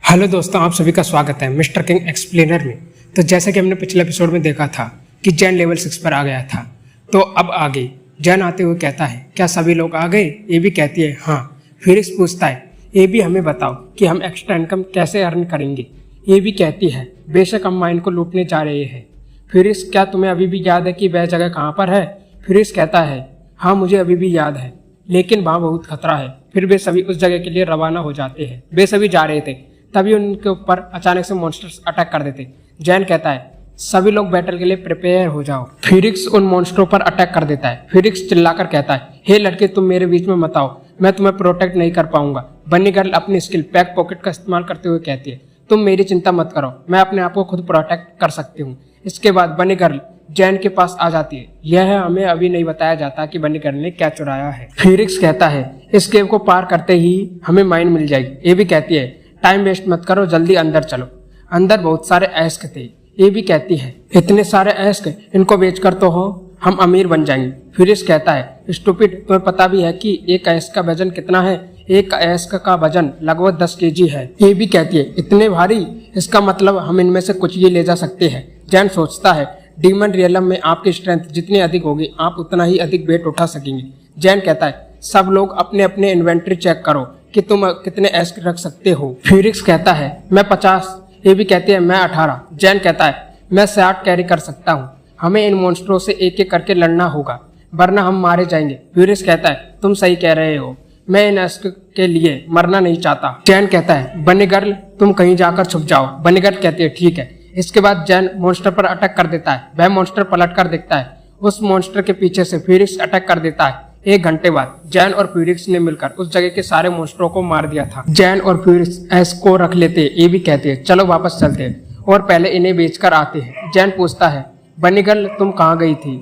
Hello दोस्तों, आप सभी का स्वागत है मिस्टर किंग एक्सप्लेनर में। तो जैसा कि हमने पिछले एपिसोड में देखा था कि जैन लेवल 6 पर आ गया था, तो अब आ गई। जैन आते हुए कहता है, क्या सभी लोग आ गए? ये भी कहती है हाँ। फिरिक्स पूछता है, ये भी हमें बताओ कि हम एक्स्ट्रा इनकम कैसे अर्न करेंगे। ये भी कहती है, बेशक हम माइन को लूटने जा रहे हैं। फिरिक्स, क्या तुम्हें अभी भी याद है कि वह जगह कहाँ पर है? फिरिक्स कहता है, हाँ मुझे अभी भी याद है, लेकिन वहाँ बहुत खतरा है। फिर वे सभी उस जगह के लिए रवाना हो जाते हैं। वे सभी जा रहे थे, तभी उनके ऊपर अचानक से मॉन्स्टर्स अटैक कर देते। जैन कहता है, सभी लोग बैटल के लिए प्रिपेयर हो जाओ। फिरिक्स उन मॉन्स्टरों पर अटैक कर देता है। फिरिक्स चिल्लाकर कहता है, हे लड़के, तुम मेरे बीच में मत आओ, मैं तुम्हें प्रोटेक्ट नहीं कर पाऊंगा। बन्नी गर्ल अपनी स्किल पैक पॉकेट का इस्तेमाल करते हुए कहती है, तुम मेरी चिंता मत करो, मैं अपने आप को खुद प्रोटेक्ट कर सकती हूँ। इसके बाद बन्नी गर्ल जैन के पास आ जाती है। यह हमें अभी नहीं बताया जाता कि बन्नी गर्ल ने क्या चुराया है। फिरिक्स कहता है, इस केव को पार करते ही हमें माइन मिल जाएगी। ये भी कहती है, टाइम वेस्ट मत करो, जल्दी अंदर चलो। अंदर बहुत सारे एस्क थे। ये भी कहती है, इतने सारे एस्क, इनको बेचकर तो हो हम अमीर बन जाएंगे। फिरिक्स कहता है, स्टूपिड, तुम्हें पता भी है कि एक एस्क का वजन कितना है? एक एस्क का वजन लगभग 10 केजी है। ये भी कहती है, इतने भारी, इसका मतलब हम इनमें से कुछ ही ले जा सकते हैं। जैन सोचता है, डीमन रियलम में आपकी स्ट्रेंथ जितनी अधिक होगी, आप उतना ही अधिक वेट उठा सकेंगे। जैन कहता है, सब लोग अपने अपने इन्वेंट्री चेक करो कि तुम कितने एस्क रख सकते हो। फिरिक्स कहता है, मैं 50। ये भी कहती है, मैं 18। जैन कहता है, मैं 60 कैरी कर सकता हूँ। हमें इन मॉन्स्टरों से एक एक करके लड़ना होगा, वरना हम मारे जाएंगे। फिरिक्स कहता है, तुम सही कह रहे हो, मैं इन एस्क के लिए मरना नहीं चाहता। जैन कहता है, बन्नी गर्ल तुम कहीं जाकर छुप जाओ। बन्नी गर्ल कहती है, ठीक है। इसके बाद जैन मॉन्स्टर पर अटैक कर देता है। वह मॉन्स्टर पलट कर देखता है। उस मॉन्स्टर के पीछे से फिरिक्स अटैक कर देता है। 1 घंटे बाद जैन और फिरिक्स ने मिलकर उस जगह के सारे मॉन्स्टरों को मार दिया था। जैन और फिरिक्स एस को रख लेते, ये भी कहते हैं, चलो वापस चलते हैं और पहले इन्हें बेचकर आते हैं। जैन पूछता है, बन्नी गर्ल तुम कहाँ गई थी?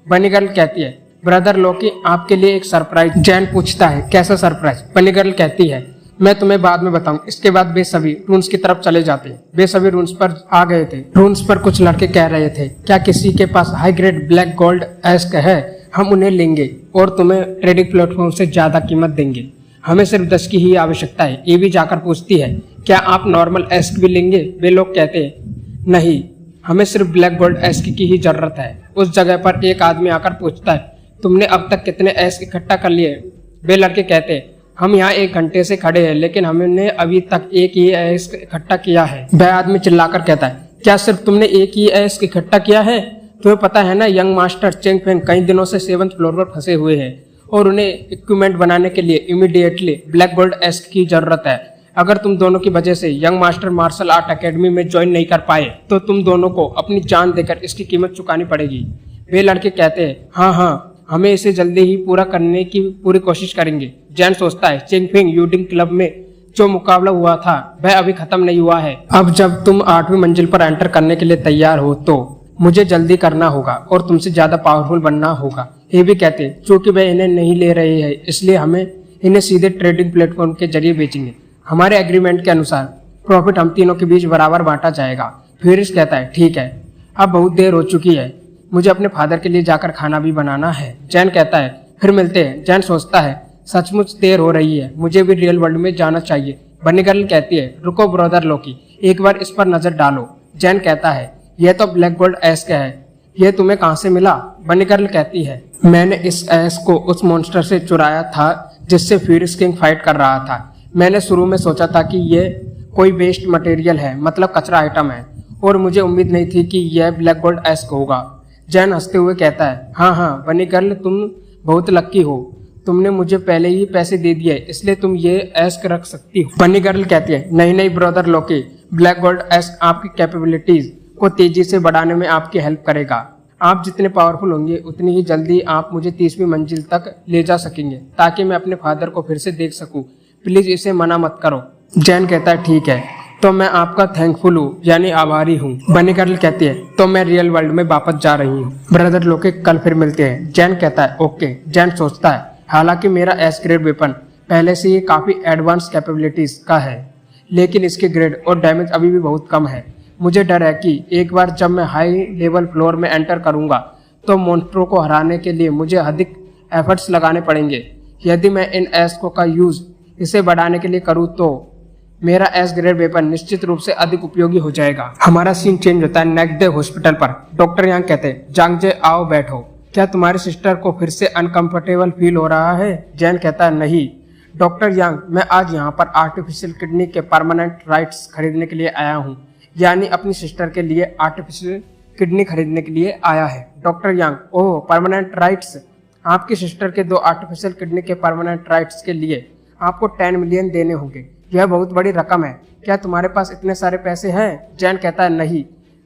बन्नी गर्ल कहती है, ब्रदर लोकी आपके लिए एक सरप्राइज। जैन पूछता है, कैसा सरप्राइज? बन्नी गर्ल कहती है, मैं तुम्हें बाद में बताऊं। इसके बाद वे सभी रून्स की तरफ चले जाते हैं। वे सभी रून्स पर आ गए थे। रून्स पर कुछ लड़के कह रहे थे, क्या किसी के पास हाई ग्रेड ब्लैक गोल्ड एस्क है? हम उन्हें लेंगे और तुम्हें ट्रेडिंग प्लेटफॉर्म से ज्यादा कीमत देंगे। हमें सिर्फ 10 की ही आवश्यकता है। ये भी जाकर पूछती है, क्या आप नॉर्मल एस्क भी लेंगे? वे लोग कहते हैं, नहीं, हमें सिर्फ ब्लैक गोल्ड एस्क की ही जरूरत है। उस जगह पर एक आदमी आकर पूछता है, तुमने अब तक कितने एस्क इकट्ठा कर लिए? वे लड़के कहते हैं, हम यहाँ 1 घंटे से खड़े हैं, लेकिन हमने अभी तक एक ही एस्क इकट्ठा किया है। वह आदमी चिल्लाकर कहता है, क्या सिर्फ तुमने एक ही एस्क इकट्ठा किया है? तुम्हें पता है ना, यंग मास्टर चेंग फेंग कई दिनों से 7th फ्लोर पर फंसे हुए हैं और उन्हें इक्विपमेंट बनाने के लिए इमीडिएटली ब्लैक गोल्ड एस्क की जरूरत है। अगर तुम दोनों की वजह से young master martial art academy में ज्वाइन नहीं कर पाए, तो तुम दोनों को अपनी जान देकर इसकी कीमत चुकानी पड़ेगी। वे लड़के कहते हैं, हाँ, हमें इसे जल्दी ही पूरा करने की पूरी कोशिश करेंगे। जैन सोचता है, चेंग फेंग यूडिंग क्लब में जो मुकाबला हुआ था वह अभी खत्म नहीं हुआ है। अब जब तुम 8वीं मंजिल पर एंटर करने के लिए तैयार हो, तो मुझे जल्दी करना होगा और तुमसे ज्यादा पावरफुल बनना होगा। ये भी कहते, चूंकि वे इन्हें नहीं ले रहे हैं, इसलिए हमें इन्हें सीधे ट्रेडिंग प्लेटफॉर्म के जरिए बेचेंगे। हमारे एग्रीमेंट के अनुसार प्रॉफिट हम तीनों के बीच बराबर बांटा जाएगा। फिरिक्स कहता है, ठीक है, अब बहुत देर हो चुकी है, मुझे अपने फादर के लिए जाकर खाना भी बनाना है। जैन कहता है, फिर मिलते हैं। जैन सोचता है, सचमुच देर हो रही है, मुझे भी रियल वर्ल्ड में जाना चाहिए। बन्नी गर्ल कहती है, रुको ब्रदर लोकी, एक बार इस पर नजर डालो। जैन कहता है, यह तो ब्लैक गोल्ड एस्क है, यह तुम्हें कहाँ से मिला? बन्नी गर्ल कहती है, मैंने इस एस्क को उस मॉन्स्टर से चुराया था जिससे फिरिक्स किंग फाइट कर रहा था। मैंने शुरू में सोचा था कि यह कोई वेस्ट मटेरियल है, मतलब कचरा आइटम है, और मुझे उम्मीद नहीं थी कि यह ब्लैक गोल्ड एस्क होगा। जैन हंसते हुए कहता है, हाँ बन्नी गर्ल, तुम बहुत लक्की हो, तुमने मुझे पहले ही पैसे दे दिए, इसलिए तुम ये एस्क रख सकती हो। बन्नी गर्ल कहती है, नहीं ब्रदर लोकी, ब्लैक गोल्ड एस्क आपकी कैपेबिलिटीज को तेजी से बढ़ाने में आपकी हेल्प करेगा। आप जितने पावरफुल होंगे, उतनी ही जल्दी आप मुझे 30वीं मंजिल तक ले जा सकेंगे, ताकि मैं अपने फादर को फिर से देख सकूं। प्लीज इसे मना मत करो। जैन कहता है, ठीक है, तो मैं आपका थैंकफुल हूँ, यानी आभारी हूँ। बन्नी गर्ल कहती है, तो मैं रियल वर्ल्ड में वापस जा रही हूँ। ब्रदर लोके कल फिर मिलते हैं। जैन कहता है, ओके। जैन सोचता है, हालांकि मेरा एस ग्रेड वेपन पहले से ही काफी एडवांस कैपेबिलिटीज का है, लेकिन इसके ग्रेड और डैमेज अभी भी बहुत कम है। मुझे डर है कि एक बार जब मैं हाई लेवल फ्लोर में एंटर करूंगा, तो मॉन्स्टरों को हराने के लिए मुझे अधिक एफर्ट्स लगाने पड़ेंगे। यदि मैं इन एस्को का यूज इसे बढ़ाने के लिए करूँ तो मेरा एस ग्रेड वेपन निश्चित रूप से अधिक उपयोगी हो जाएगा। हमारा सीन चेंज होता है नेक्स्ट डे हॉस्पिटल पर। डॉक्टर यांग कहते हैं, जांगजे आओ बैठो। क्या तुम्हारी सिस्टर को फिर से अनकंफर्टेबल फील हो रहा है? जैन कहता है, नहीं डॉक्टर यांग, मैं आज यहाँ पर आर्टिफिशियल किडनी के परमानेंट राइट्स खरीदने के लिए आया हूँ। यानी अपनी सिस्टर के लिए आर्टिफिशियल किडनी खरीदने के लिए आया है। डॉक्टर यांग, ओह परमानेंट राइट्स। आपकी सिस्टर के 2 आर्टिफिशियल किडनी के परमानेंट राइट्स के लिए आपको 10 मिलियन देने होंगे। यह बहुत बड़ी रकम है। क्या तुम्हारे पास इतने सारे पैसे हैं? जैन कहता है, नहीं,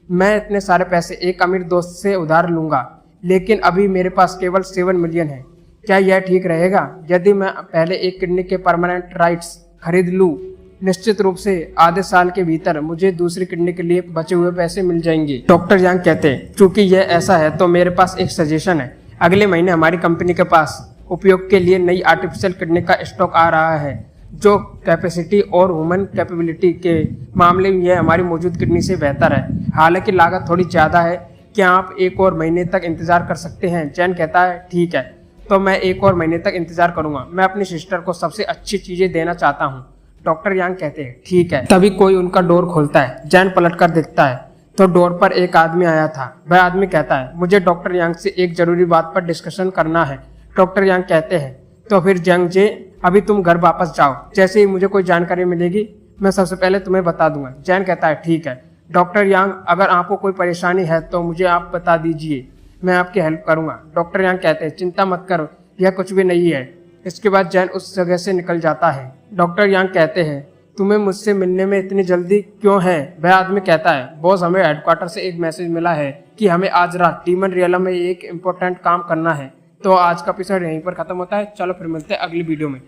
मैं इतने सारे पैसे एक अमीर दोस्त से उधार लूंगा, लेकिन अभी मेरे पास केवल 7 मिलियन है। क्या यह ठीक रहेगा यदि मैं पहले एक किडनी के परमानेंट राइट्स खरीद लूं? निश्चित रूप से आधे साल के भीतर मुझे दूसरी किडनी के लिए बचे हुए पैसे मिल जाएंगे। डॉक्टर यांग कहते हैं, चूंकि यह ऐसा है तो मेरे पास एक सजेशन है। अगले महीने हमारी कंपनी के पास उपयोग के लिए नई आर्टिफिशियल किडनी का स्टॉक आ रहा है, जो कैपेसिटी और ह्यूमन कैपेबिलिटी के मामले में यह हमारी मौजूद किडनी से बेहतर है। हालांकि लागत थोड़ी ज़्यादा है। क्या आप एक और महीने तक इंतजार कर सकते हैं? जैन कहता है, ठीक है, तो मैं एक और महीने तक इंतजार करूंगा। मैं अपनी सिस्टर को सबसे अच्छी चीज़ें देना चाहता हूँ। डॉक्टर यांग कहते हैं, ठीक है। तभी कोई उनका डोर खोलता है। जैन पलट कर देखता है तो डोर पर एक आदमी आया था। वह आदमी कहता है, मुझे डॉक्टर यांग से एक जरूरी बात पर डिस्कशन करना है। डॉक्टर यांग कहते हैं, तो फिर जंगजे अभी तुम घर वापस जाओ। जैसे ही मुझे कोई जानकारी मिलेगी मैं सबसे पहले तुम्हें बता दूंगा। जैन कहता है, ठीक है। डॉक्टर यांग, अगर आपको कोई परेशानी है तो मुझे आप बता दीजिए, मैं आपकी हेल्प करूंगा। डॉक्टर यांग कहते हैं, चिंता मत करो, यह कुछ भी नहीं है। इसके बाद जैन उस जगह से निकल जाता है। डॉक्टर यांग कहते हैं, तुम्हें मुझसे मिलने में इतनी जल्दी क्यों है? वह आदमी कहता है, बॉस, हमें हेडक्वार्टर से एक मैसेज मिला है कि हमें आज रात डीमन रियलम में एक इम्पोर्टेंट काम करना है। तो आज का एपिसोड यहीं पर खत्म होता है। चलो फिर मिलते हैं अगली वीडियो में।